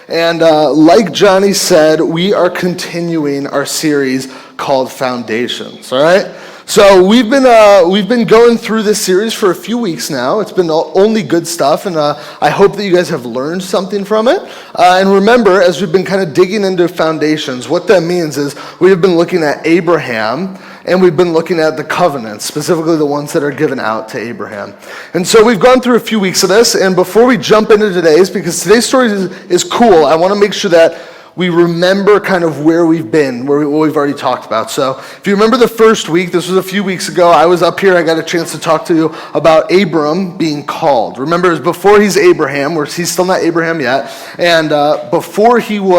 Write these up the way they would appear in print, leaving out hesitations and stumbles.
And like Johnny said, we are continuing our series called Foundations, all right? So we've been going through this series for a few weeks now. It's been only good stuff, and I hope that you guys have learned something from it. And remember, as we've been kind of digging into foundations, what that means is we have been looking at Abraham, and we've been looking at the covenants, specifically the ones that are given out to Abraham. And so we've gone through a few weeks of this, and before we jump into today's, because today's story is cool, I want to make sure that we remember kind of where we've been, what we've already talked about. So if you remember the first week, this was a few weeks ago, I was up here, I got a chance to talk to you about Abram being called. Remember, it was before he's Abraham, where he's still not Abraham yet, and before he kind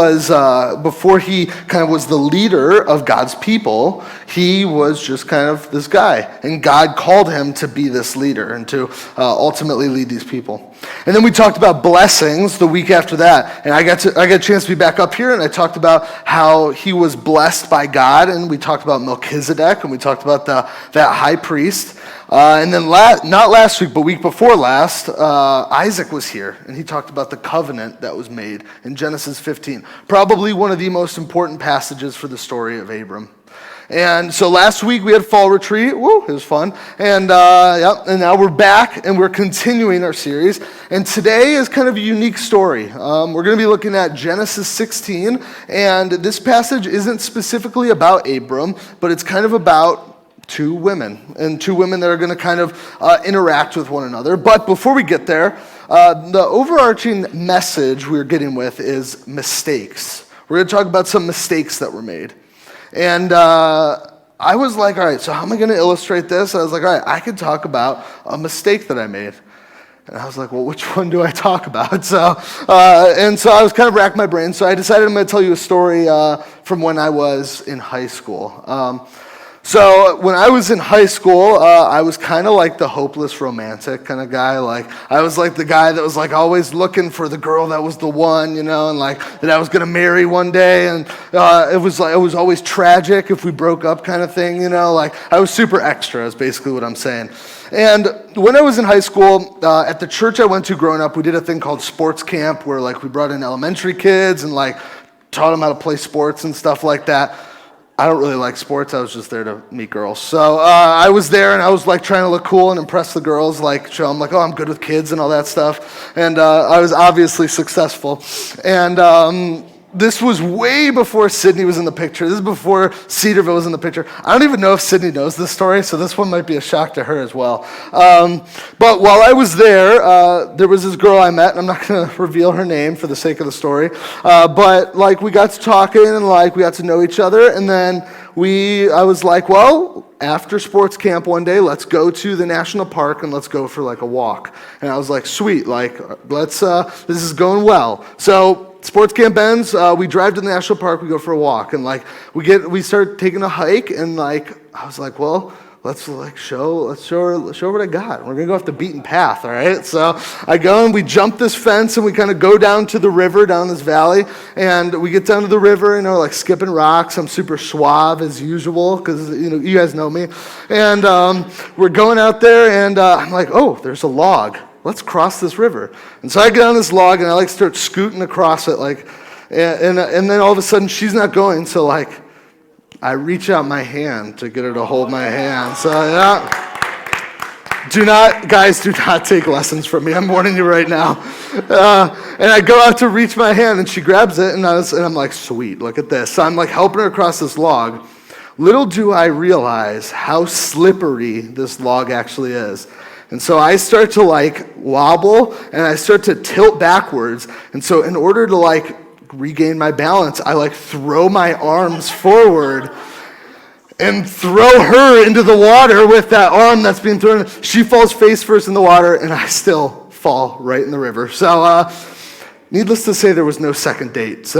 of was the leader of God's people, he was just kind of this guy, and God called him to be this leader and to ultimately lead these people. And then we talked about blessings the week after that, and I got a chance to be back up here, and I talked about how he was blessed by God, and we talked about Melchizedek, and we talked about that high priest. And then not last week, but week before last, Isaac was here, and he talked about the covenant that was made in Genesis 15, probably one of the most important passages for the story of Abram. And so last week we had fall retreat. Woo, it was fun. And and now we're back and we're continuing our series. And today is kind of a unique story. We're going to be looking at Genesis 16, and this passage isn't specifically about Abram, but it's kind of about two women that are going to kind of interact with one another. But before we get there, the overarching message we're getting with is mistakes. We're going to talk about some mistakes that were made. And I was like, all right, so how am I going to illustrate this? I was like, all right, I could talk about a mistake that I made. And I was like, well, which one do I talk about? So I was kind of racking my brain. So I decided I'm going to tell you a story from when I was in high school. So when I was in high school, I was kind of like the hopeless romantic kind of guy. Like I was like the guy that was like always looking for the girl that was the one, and like that I was gonna marry one day. And it was always tragic if we broke up, kind of thing. Like I was super extra. Is basically what I'm saying. And when I was in high school, at the church I went to growing up, we did a thing called sports camp, where like we brought in elementary kids and like taught them how to play sports and stuff like that. I don't really like sports. I was just there to meet girls. So I was there, and I was like trying to look cool and impress the girls, like show them like, oh, I'm good with kids and all that stuff. And I was obviously successful. And this was way before Sydney was in the picture. This is before Cedarville was in the picture. I don't even know if Sydney knows this story, so this one might be a shock to her as well. But while I was there was this girl I met, and I'm not going to reveal her name for the sake of the story. But like we got to talking, and like we got to know each other, and then I was like, well, after sports camp one day, let's go to the national park and let's go for like a walk. And I was like, sweet, like this is going well. So sports camp ends, we drive to the national park, we go for a walk, and like we start taking a hike, and like I was like, well, let's show her what I got. We're gonna go off the beaten path, all right? So I go and we jump this fence and we kind of go down to the river, down this valley, and we get down to the river, and we're like skipping rocks. I'm super suave as usual because you guys know me, and we're going out there, and I'm like, oh, there's a log. Let's cross this river. And so I get on this log, and I like start scooting across it, like, and then all of a sudden she's not going, so like I reach out my hand to get her to hold my hand. So yeah, do not take lessons from me. I'm warning you right now. And I go out to reach my hand, and she grabs it, and I'm like, sweet, look at this. So I'm like helping her across this log. Little do I realize how slippery this log actually is. And so I start to like wobble, and I start to tilt backwards. And so in order to like regain my balance, I like throw my arms forward and throw her into the water with that arm that's being thrown. She falls face first in the water, and I still fall right in the river. So needless to say, there was no second date. So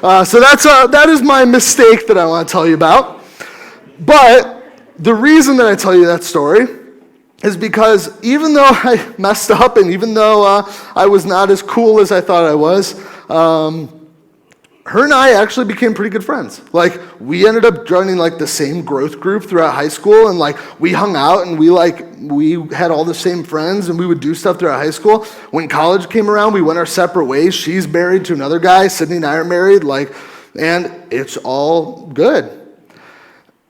that is my mistake that I want to tell you about. But the reason that I tell you that story is because even though I messed up, and even though I was not as cool as I thought I was, her and I actually became pretty good friends. Like, we ended up joining like the same growth group throughout high school, and like we hung out and we had all the same friends and we would do stuff throughout high school. When college came around, we went our separate ways. She's married to another guy, Sydney and I are married, and it's all good.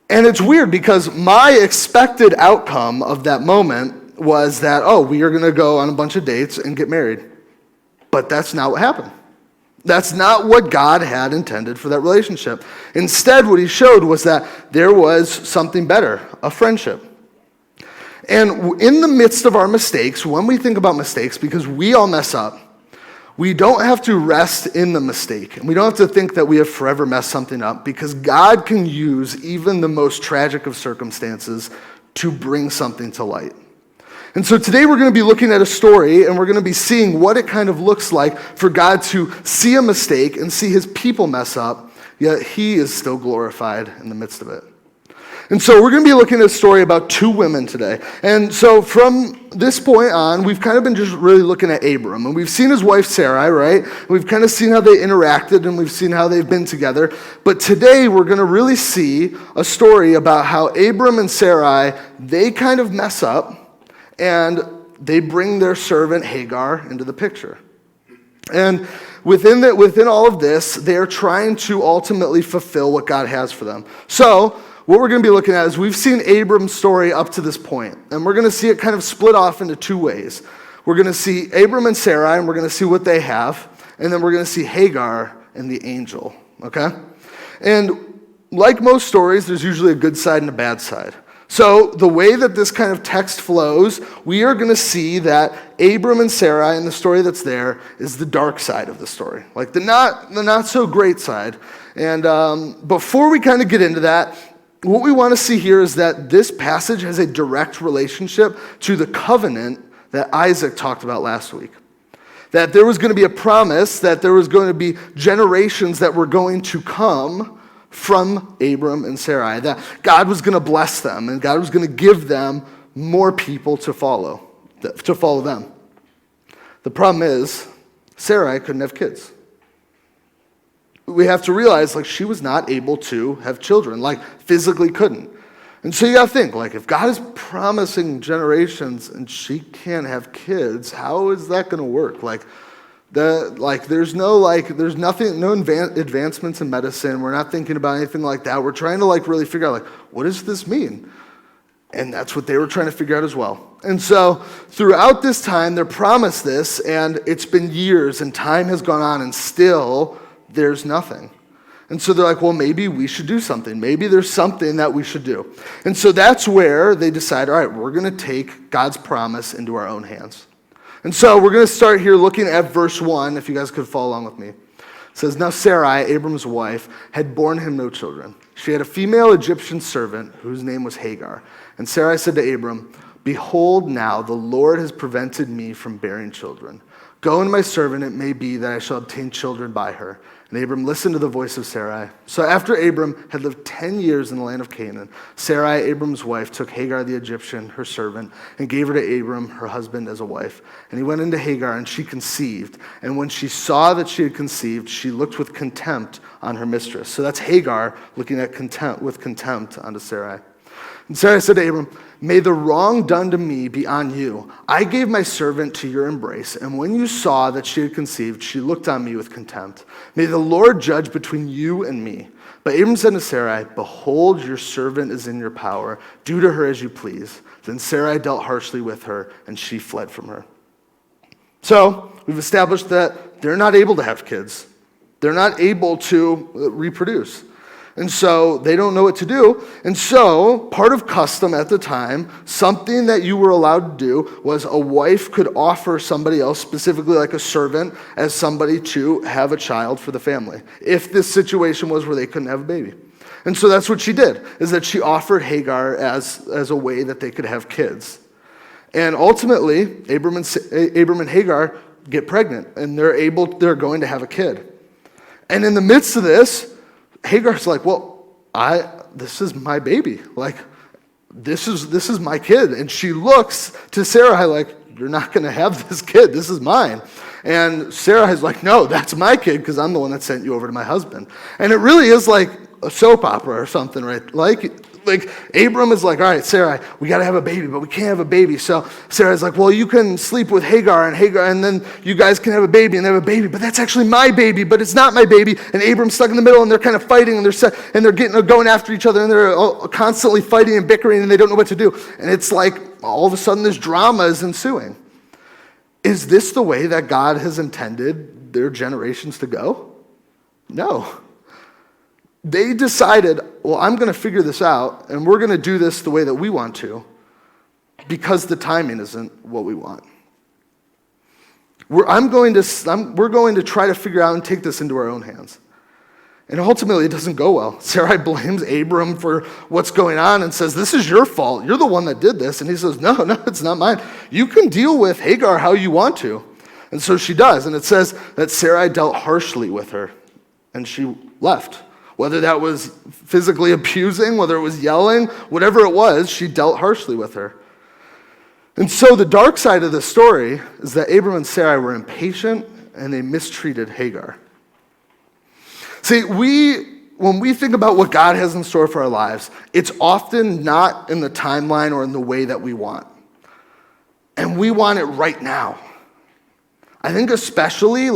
And it's weird because my expected outcome of that moment was that, we are gonna go on a bunch of dates and get married. But that's not what happened. That's not what God had intended for that relationship. Instead, what he showed was that there was something better, a friendship. And in the midst of our mistakes, when we think about mistakes, because we all mess up, we don't have to rest in the mistake. And we don't have to think that we have forever messed something up, because God can use even the most tragic of circumstances to bring something to light. And so today we're going to be looking at a story, and we're going to be seeing what it kind of looks like for God to see a mistake and see his people mess up, yet he is still glorified in the midst of it. And so we're going to be looking at a story about two women today. And so from this point on, we've kind of been just really looking at Abram. And we've seen his wife Sarai, right? We've kind of seen how they interacted, and we've seen how they've been together. But today we're going to really see a story about how Abram and Sarai, they kind of mess up, and they bring their servant Hagar into the picture. And within all of this, they're trying to ultimately fulfill what God has for them. So what we're going to be looking at is we've seen Abram's story up to this point, and we're going to see it kind of split off into two ways. We're going to see Abram and Sarai, and we're going to see what they have, and then we're going to see Hagar and the angel, okay? And like most stories, there's usually a good side and a bad side. So the way that this kind of text flows, we are going to see that Abram and Sarai, and the story that's there, is the dark side of the story, like the not so great side. And before we kind of get into that, what we want to see here is that this passage has a direct relationship to the covenant that Isaac talked about last week. That there was going to be a promise, that there was going to be generations that were going to come from Abram and Sarai, that God was going to bless them, and God was going to give them more people to follow them. The problem is, Sarai couldn't have kids. We have to realize, she was not able to have children, physically couldn't. And so you got to think, if God is promising generations and she can't have kids, how is that going to work? There's no advancements in medicine. We're not thinking about anything like that. We're trying to really figure out what does this mean? And that's what they were trying to figure out as well. And so throughout this time, they're promised this, and it's been years, and time has gone on, and still there's nothing. And so they're like, well, maybe we should do something. Maybe there's something that we should do. And so that's where they decide, all right, we're going to take God's promise into our own hands. And so we're going to start here looking at verse 1, if you guys could follow along with me. It says, now Sarai, Abram's wife, had borne him no children. She had a female Egyptian servant whose name was Hagar. And Sarai said to Abram, behold, now the Lord has prevented me from bearing children. Go unto my servant, it may be that I shall obtain children by her. And Abram listened to the voice of Sarai. So after Abram had lived 10 years in the land of Canaan, Sarai, Abram's wife, took Hagar the Egyptian, her servant, and gave her to Abram, her husband, as a wife. And he went into Hagar, and she conceived. And when she saw that she had conceived, she looked with contempt on her mistress. So that's Hagar looking at with contempt onto Sarai. And Sarai said to Abram, may the wrong done to me be on you. I gave my servant to your embrace, and when you saw that she had conceived, she looked on me with contempt. May the Lord judge between you and me. But Abram said to Sarai, behold, your servant is in your power. Do to her as you please. Then Sarai dealt harshly with her, and she fled from her. So we've established that they're not able to have kids. They're not able to reproduce. And so they don't know what to do. And so part of custom at the time, something that you were allowed to do was a wife could offer somebody else, specifically like a servant, as somebody to have a child for the family, if this situation was where they couldn't have a baby. And so that's what she did, is that she offered Hagar as a way that they could have kids. And ultimately, Abram and Hagar get pregnant, and they're going to have a kid. And in the midst of this, Hagar's like, well, this is my baby. This is my kid. And she looks to Sarai like, you're not going to have this kid. This is mine. And Sarah is like, no, that's my kid because I'm the one that sent you over to my husband. And it really is like a soap opera or something, right? Like Abram is like, all right, Sarah, we got to have a baby, but we can't have a baby. So Sarah's like, well, you can sleep with Hagar, and then you guys can have a baby and have a baby, but that's actually my baby, but it's not my baby. And Abram's stuck in the middle, and they're kind of fighting, and they're going after each other, and they're constantly fighting and bickering, and they don't know what to do. And it's like all of a sudden this drama is ensuing. Is this the way that God has intended their generations to go? No. They decided, well, I'm going to figure this out, and we're going to do this the way that we want to, because the timing isn't what we want. We're going to try to figure out and take this into our own hands. And ultimately, it doesn't go well. Sarai blames Abram for what's going on and says, this is your fault. You're the one that did this. And he says, no, it's not mine. You can deal with Hagar how you want to. And so she does. And it says that Sarai dealt harshly with her, and she left. Whether that was physically abusing, whether it was yelling, whatever it was, she dealt harshly with her. And so the dark side of the story is that Abram and Sarai were impatient and they mistreated Hagar. See, when we think about what God has in store for our lives, it's often not in the timeline or in the way that we want. And we want it right now. I think especially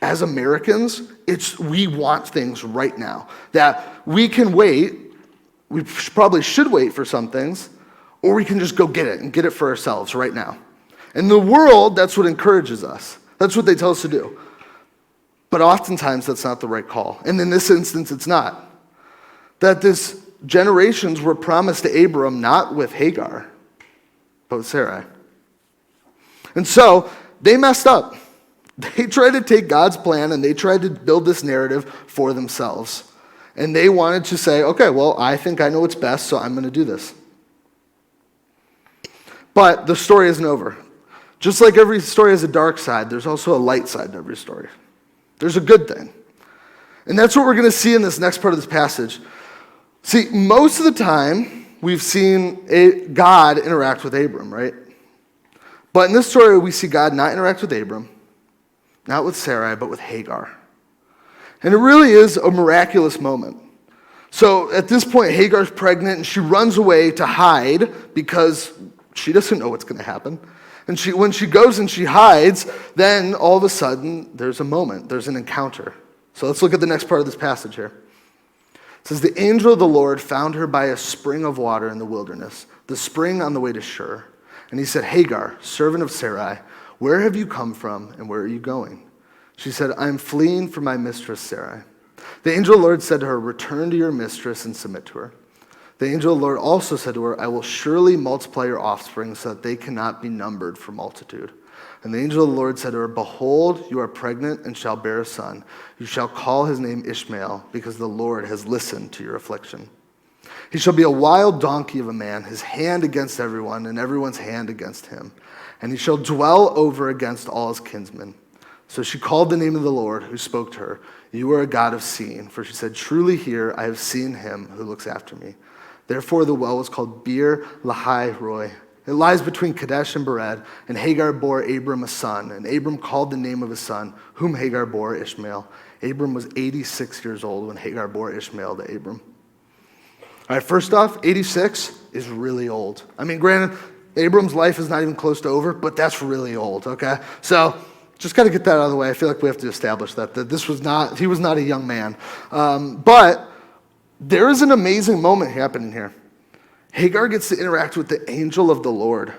as Americans, we want things right now. That we can wait, we probably should wait for some things, or we can just go get it and get it for ourselves right now. In the world, that's what encourages us. That's what they tell us to do. But oftentimes, that's not the right call. And in this instance, it's not. That this generations were promised to Abram not with Hagar, but with Sarai. And so, they messed up. They tried to take God's plan and they tried to build this narrative for themselves. And they wanted to say, okay, well, I think I know what's best, so I'm going to do this. But the story isn't over. Just like every story has a dark side, there's also a light side to every story. There's a good thing. And that's what we're going to see in this next part of this passage. See, most of the time, we've seen God interact with Abram, right? But in this story, we see God not interact with Abram, not with Sarai, but with Hagar. And it really is a miraculous moment. So at this point, Hagar's pregnant, and she runs away to hide because she doesn't know what's going to happen. And when she goes and she hides, then all of a sudden, there's a moment. There's an encounter. So let's look at the next part of this passage here. It says, the angel of the Lord found her by a spring of water in the wilderness, the spring on the way to Shur. And he said, Hagar, servant of Sarai, where have you come from and where are you going? She said, I am fleeing from my mistress Sarai. The angel of the Lord said to her, return to your mistress and submit to her. The angel of the Lord also said to her, I will surely multiply your offspring so that they cannot be numbered for multitude. And the angel of the Lord said to her, behold, you are pregnant and shall bear a son. You shall call his name Ishmael, because the Lord has listened to your affliction. He shall be a wild donkey of a man, his hand against everyone, and everyone's hand against him. And he shall dwell over against all his kinsmen. So she called the name of the Lord who spoke to her, you are a God of seeing. For she said, truly here I have seen him who looks after me. Therefore the well was called Beer Lahai Roi. It lies between Kadesh and Bered, and Hagar bore Abram a son, and Abram called the name of his son, whom Hagar bore Ishmael. Abram was 86 years old when Hagar bore Ishmael to Abram. All right, first off, 86 is really old. I mean, granted, Abram's life is not even close to over, but that's really old, okay? So just got to get that out of the way. I feel like we have to establish that he was not a young man. But there is an amazing moment happening here. Hagar gets to interact with the angel of the Lord.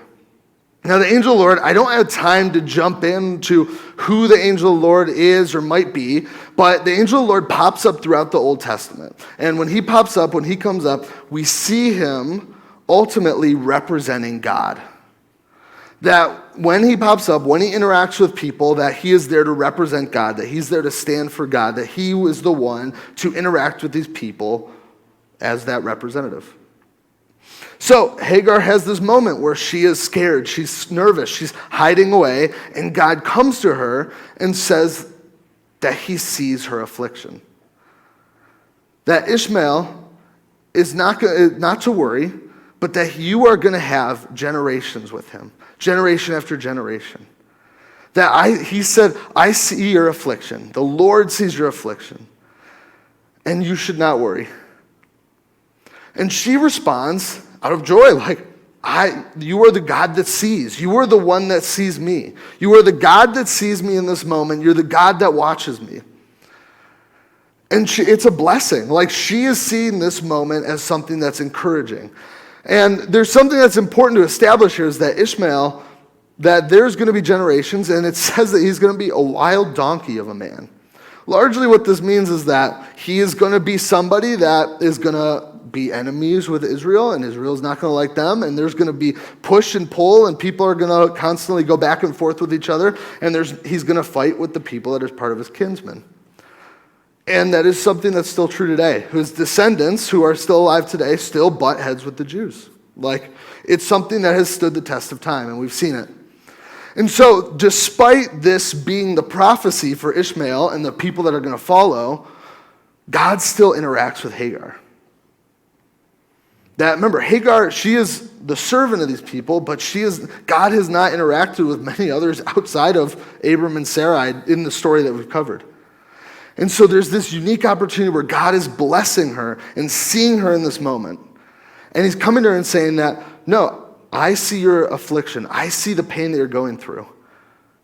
Now, the angel of the Lord, I don't have time to jump into who the angel of the Lord is or might be, but the angel of the Lord pops up throughout the Old Testament. And when he comes up, we see him ultimately representing God. That when he pops up, when he interacts with people, that he is there to represent God, that he's there to stand for God, that he was the one to interact with these people as that representative. So Hagar has this moment where she is scared, she's nervous, she's hiding away, and God comes to her and says that he sees her affliction. That Ishmael is not to worry, but that you are going to have generations with him, generation after generation. He said, I see your affliction. The Lord sees your affliction, and you should not worry. And she responds out of joy, like, you are the God that sees. You are the one that sees me. You are the God that sees me in this moment. You're the God that watches me. And it's a blessing. Like, she is seeing this moment as something that's encouraging. And there's something that's important to establish here is that Ishmael, that there's going to be generations, and it says that he's going to be a wild donkey of a man. Largely what this means is that he is going to be somebody that is going to be enemies with Israel, and Israel's not going to like them, and there's going to be push and pull, and people are going to constantly go back and forth with each other, and he's going to fight with the people that is part of his kinsmen. And that is something that's still true today. His descendants, who are still alive today, still butt heads with the Jews. Like, it's something that has stood the test of time, and we've seen it. And so, despite this being the prophecy for Ishmael and the people that are going to follow, God still interacts with Hagar. Remember, Hagar, she is the servant of these people, but God has not interacted with many others outside of Abram and Sarai in the story that we've covered. And so there's this unique opportunity where God is blessing her and seeing her in this moment. And he's coming to her and saying that, no, I see your affliction. I see the pain that you're going through.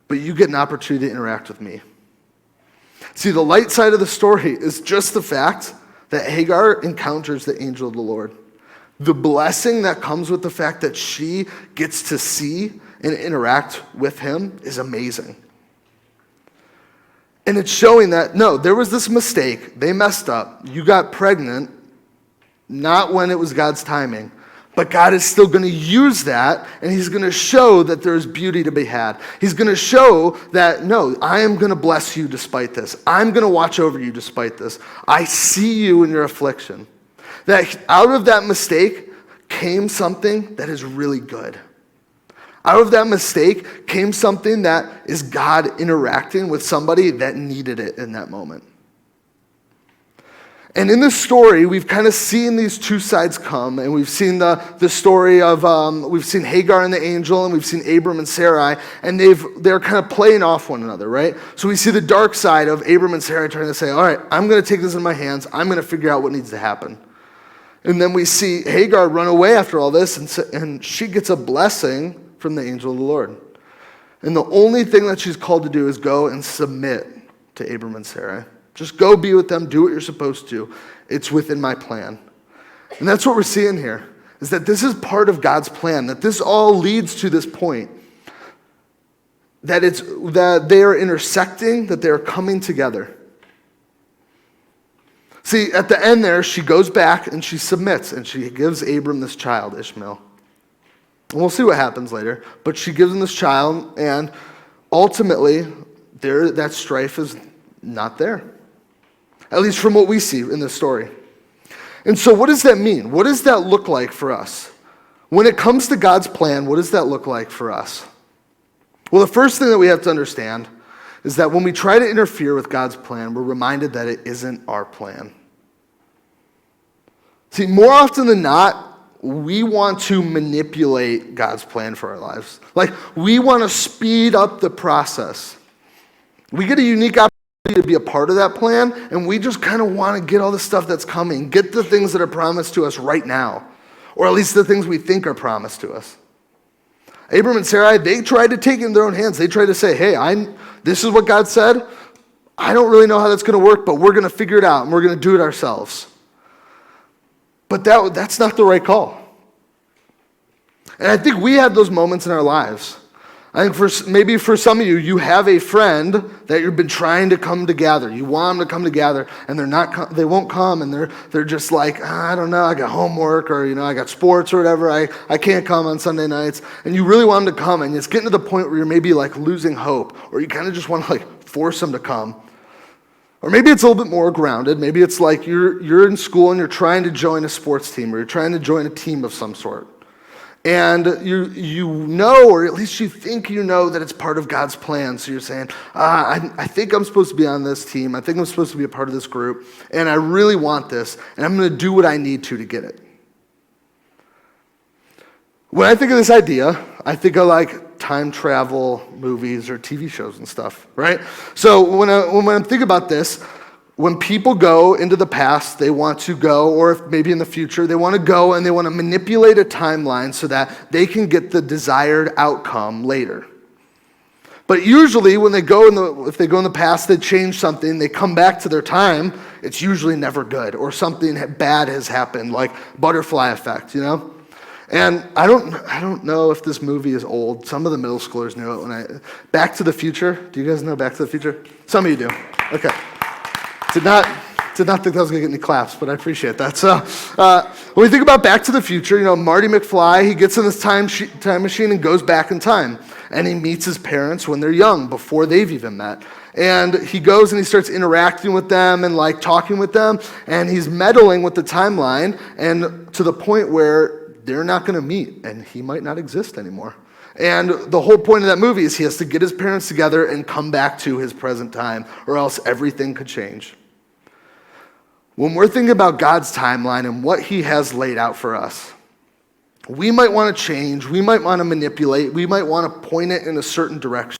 But you get an opportunity to interact with me. See, the light side of the story is just the fact that Hagar encounters the angel of the Lord. The blessing that comes with the fact that she gets to see and interact with him is amazing. And it's showing that, no, there was this mistake. They messed up. You got pregnant, not when it was God's timing. But God is still going to use that, and he's going to show that there's beauty to be had. He's going to show that, no, I am going to bless you despite this. I'm going to watch over you despite this. I see you in your affliction. That out of that mistake came something that is really good. Out of that mistake came something that is God interacting with somebody that needed it in that moment. And in this story, we've kind of seen these two sides come, and we've seen the story of, we've seen Hagar and the angel, and we've seen Abram and Sarai, and they're kind of playing off one another, right? So we see the dark side of Abram and Sarai trying to say, all right, I'm going to take this in my hands. I'm going to figure out what needs to happen. And then we see Hagar run away after all this, and she gets a blessing from the angel of the Lord. And the only thing that she's called to do is go and submit to Abram and Sarai. Just go be with them, do what you're supposed to. It's within my plan. And that's what we're seeing here, is that this is part of God's plan, that this all leads to this point, that they are intersecting, that they are coming together. See, at the end there, she goes back and she submits, and she gives Abram this child, Ishmael. And we'll see what happens later, but she gives him this child, and ultimately, that strife is not there. At least from what we see in this story. And so what does that mean? What does that look like for us? When it comes to God's plan, what does that look like for us? Well, the first thing that we have to understand is that when we try to interfere with God's plan, we're reminded that it isn't our plan. See, more often than not, we want to manipulate God's plan for our lives. Like, we want to speed up the process. We get a unique opportunity to be a part of that plan, and we just kind of want to get all the stuff that's coming, get the things that are promised to us right now, or at least the things we think are promised to us. Abram and Sarai, they tried to take it in their own hands. They tried to say, hey, this is what God said. I don't really know how that's going to work, but we're going to figure it out, and we're going to do it ourselves. But that's not the right call. And I think we have those moments in our lives. I think maybe for some of you, you have a friend that you've been trying to come to gather. You want them to come together, and they won't come, and they're just like, I don't know, I got homework, or I got sports or whatever. I can't come on Sunday nights. And you really want them to come, and it's getting to the point where you're maybe like losing hope, or you kind of just want to like force them to come. Or maybe it's a little bit more grounded. Maybe it's like you're in school and you're trying to join a sports team, or you're trying to join a team of some sort. And you know, or at least you think you know, that it's part of God's plan. So you're saying, I think I'm supposed to be on this team. I think I'm supposed to be a part of this group. And I really want this. And I'm going to do what I need to get it. When I think of this idea, I think of like time travel movies or TV shows and stuff, right? So when I'm thinking about this, when people go into the past, they want to go, or if maybe in the future, they want to go and they want to manipulate a timeline so that they can get the desired outcome later. But usually when if they go in the past, they change something, they come back to their time, it's usually never good, or something bad has happened, like butterfly effect, And I don't know if this movie is old. Some of the middle schoolers knew it Back to the Future. Do you guys know Back to the Future? Some of you do. Okay. Did not think that was going to get any claps, but I appreciate that. So when we think about Back to the Future, Marty McFly, he gets in this time machine and goes back in time. And he meets his parents when they're young, before they've even met. And he goes and he starts interacting with them and like talking with them. And he's meddling with the timeline, and to the point where they're not going to meet, and he might not exist anymore. And the whole point of that movie is he has to get his parents together and come back to his present time, or else everything could change. When we're thinking about God's timeline and what he has laid out for us, we might want to change, we might want to manipulate, we might want to point it in a certain direction.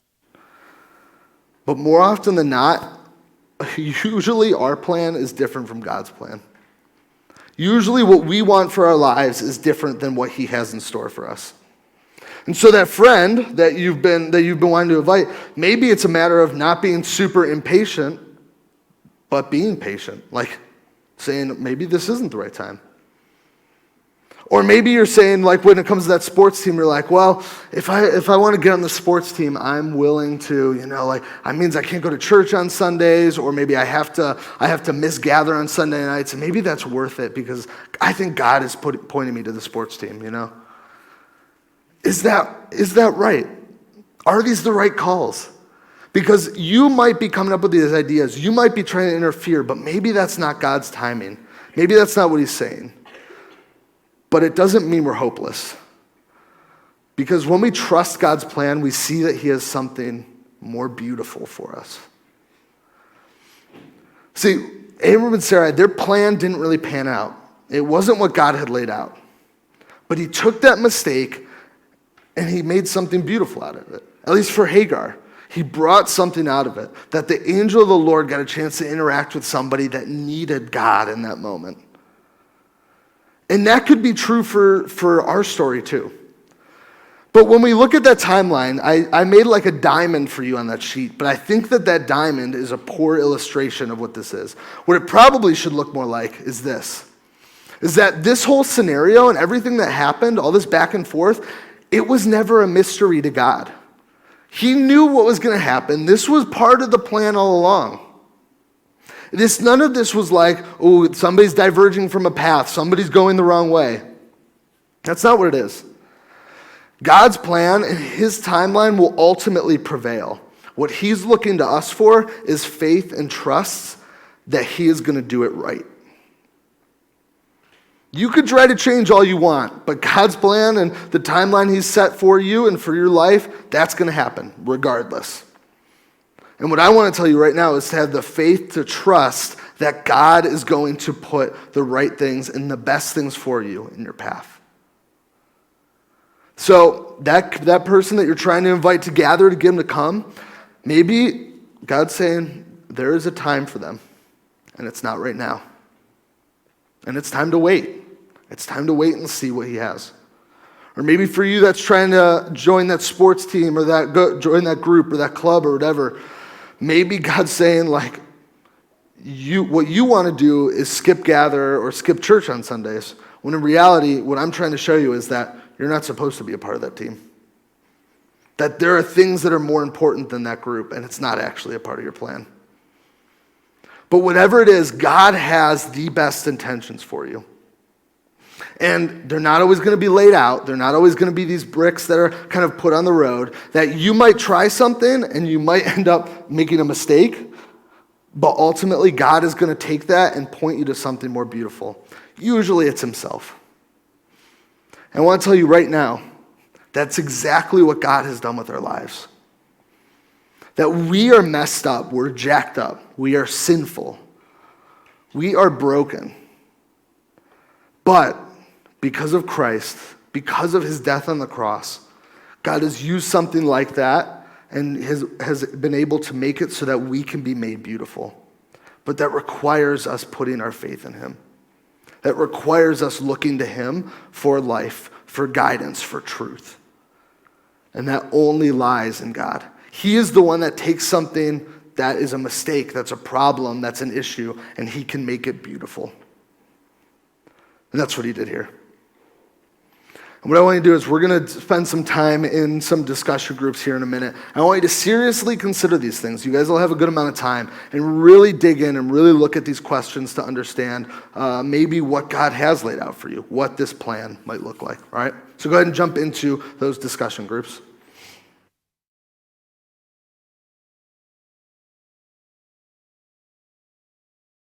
But more often than not, usually our plan is different from God's plan. Usually what we want for our lives is different than what he has in store for us. And so that friend that you've been wanting to invite, maybe it's a matter of not being super impatient, but being patient. Like saying, maybe this isn't the right time. Or maybe you're saying, like when it comes to that sports team, you're like, well, if I want to get on the sports team, I'm willing to, that means I can't go to church on Sundays, or maybe I have to misgather on Sunday nights, and maybe that's worth it because I think God is pointing me to the sports team, Is that right? Are these the right calls? Because you might be coming up with these ideas, you might be trying to interfere, but maybe that's not God's timing. Maybe that's not what he's saying. But it doesn't mean we're hopeless. Because when we trust God's plan, we see that he has something more beautiful for us. See, Abram and Sarai, their plan didn't really pan out. It wasn't what God had laid out. But he took that mistake and he made something beautiful out of it. At least for Hagar. He brought something out of it. That the angel of the Lord got a chance to interact with somebody that needed God in that moment. And that could be true for our story too. But when we look at that timeline, I made like a diamond for you on that sheet, but I think that diamond is a poor illustration of what this is. What it probably should look more like is this. Is that this whole scenario and everything that happened, all this back and forth, it was never a mystery to God. He knew what was going to happen. This was part of the plan all along. None of this was like, oh, somebody's diverging from a path, somebody's going the wrong way. That's not what it is. God's plan and his timeline will ultimately prevail. What he's looking to us for is faith and trust that he is going to do it right. You could try to change all you want, but God's plan and the timeline he's set for you and for your life, that's going to happen regardless. And what I want to tell you right now is to have the faith to trust that God is going to put the right things and the best things for you in your path. So that person that you're trying to invite to gather to get them to come, maybe God's saying there is a time for them, and it's not right now. And it's time to wait. It's time to wait and see what he has. Or maybe for you that's trying to join that sports team or join that group or that club or whatever, maybe God's saying like, what you want to do is skip gather or skip church on Sundays, when in reality, what I'm trying to show you is that you're not supposed to be a part of that team. That there are things that are more important than that group, and it's not actually a part of your plan. But whatever it is, God has the best intentions for you. And they're not always going to be laid out. They're not always going to be these bricks that are kind of put on the road, that you might try something and you might end up making a mistake, but ultimately God is going to take that and point you to something more beautiful. Usually it's himself. And I want to tell you right now, that's exactly what God has done with our lives. That we are messed up, we're jacked up, we are sinful, we are broken. But because of Christ, because of his death on the cross, God has used something like that and has been able to make it so that we can be made beautiful. But that requires us putting our faith in him. That requires us looking to him for life, for guidance, for truth. And that only lies in God. He is the one that takes something that is a mistake, that's a problem, that's an issue, and he can make it beautiful. And that's what he did here. And what I want you to do is we're going to spend some time in some discussion groups here in a minute. I want you to seriously consider these things. You guys will have a good amount of time and really dig in and really look at these questions to understand maybe what God has laid out for you, what this plan might look like, all right? So go ahead and jump into those discussion groups.